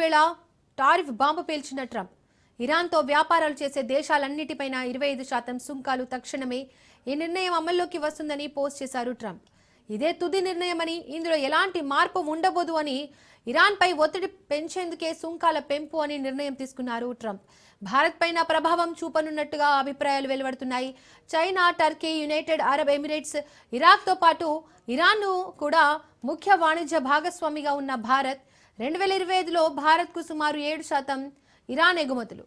వేళ tariff bomb పేల్చిన Trump. ఇరాన్తో వ్యాపారాలు చేసే దేశాలన్నిటిపైన 25% సుంకాలు తక్షణమే ఈ నిర్ణయం అమల్లోకి వస్తుందని పోస్ట్ చేశారు ట్రంప్. ఇదే తుది నిర్ణయమని, ఇందులో ఎలాంటి మార్పు ఉండబోదు అని, ఇరాన్పై ఒత్తిడి పెంచేందుకే సుంకాల పెంపు అని నిర్ణయం తీసుకున్నారు ట్రంప్. భారత్ పైన ప్రభావం చూపనున్నట్టుగా అభిప్రాయాలు వెలువడుతున్నాయి. China, Turkey, United Arab Emirates, ఇరాక్తో పాటు ఇరాన్ను కూడా ముఖ్య వాణిజ్య భాగస్వామిగా ఉన్న భారత్ 2025లో భారత్కు సుమారు 7% ఇరాన్ ఎగుమతులు.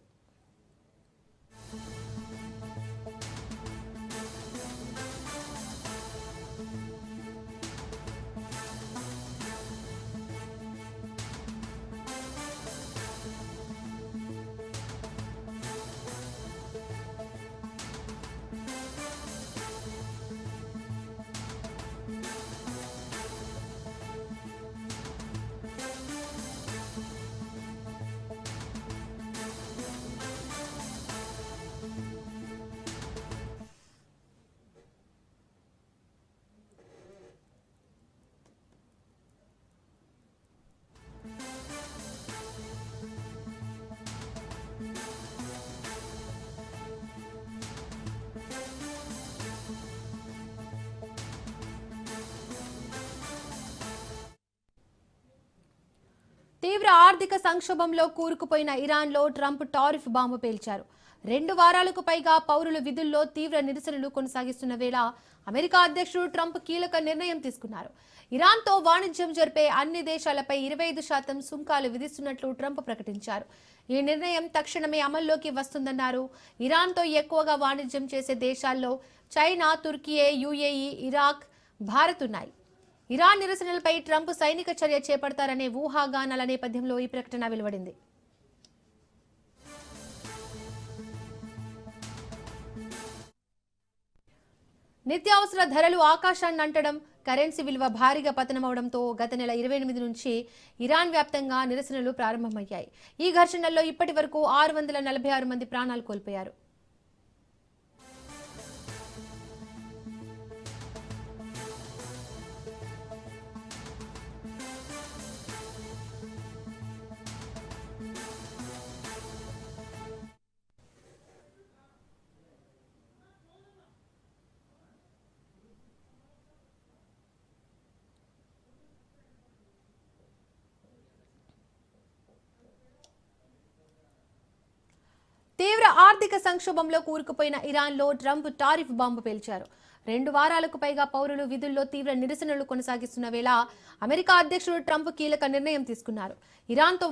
తీవ్ర ఆర్థిక సంక్షోభంలో కూరుకుపోయిన ఇరాన్లో ట్రంప్ టారిఫ్ బాంబు పేల్చారు. 2 వారాలకు పైగా పౌరుల విధుల్లో తీవ్ర నిరసనలు కొనసాగిస్తున్న వేళ అమెరికా అధ్యక్షుడు ట్రంప్ కీలక నిర్ణయం తీసుకున్నారు. ఇరాన్తో వాణిజ్యం జరిపే అన్ని దేశాలపై 25% సుంకాలు విధిస్తున్నట్లు ట్రంప్ ప్రకటించారు. ఈ నిర్ణయం తక్షణమే అమల్లోకి వస్తుందన్నారు. ఇరాన్తో ఎక్కువగా వాణిజ్యం చేసే దేశాల్లో China, Türkiye, UAE, Iraq, Bharat ఉన్నాయి. ఇరాన్ నిరసనలపై ట్రంప్ సైనిక చర్య చేపడతారనే ఊహాగానాల నేపథ్యంలో ఈ ప్రకటన వెలువడింది. నిత్యావసర ధరలు ఆకాశాన్ని అంటడం, కరెన్సీ విలువ భారీగా పతనమవడంతో గత నెల 28 నుంచి ఇరాన్ వ్యాప్తంగా నిరసనలు ప్రారంభమయ్యాయి. ఈ ఘర్షణల్లో ఇప్పటి వరకు 646 మంది ప్రాణాలు కోల్పోయారు. తీవ్ర ఆర్థిక సంక్షోభంలో కూరుకుపోయిన ఇరాన్లో ట్రంప్ టారిఫ్ బాంబు పేల్చారు. 2 వారాలకు పైగా పౌరులు విధుల్లో తీవ్ర నిరసనలు కొనసాగిస్తున్న వేళ అమెరికా అధ్యక్షుడు ట్రంప్ కీలక నిర్ణయం తీసుకున్నారు. ఇరాన్తో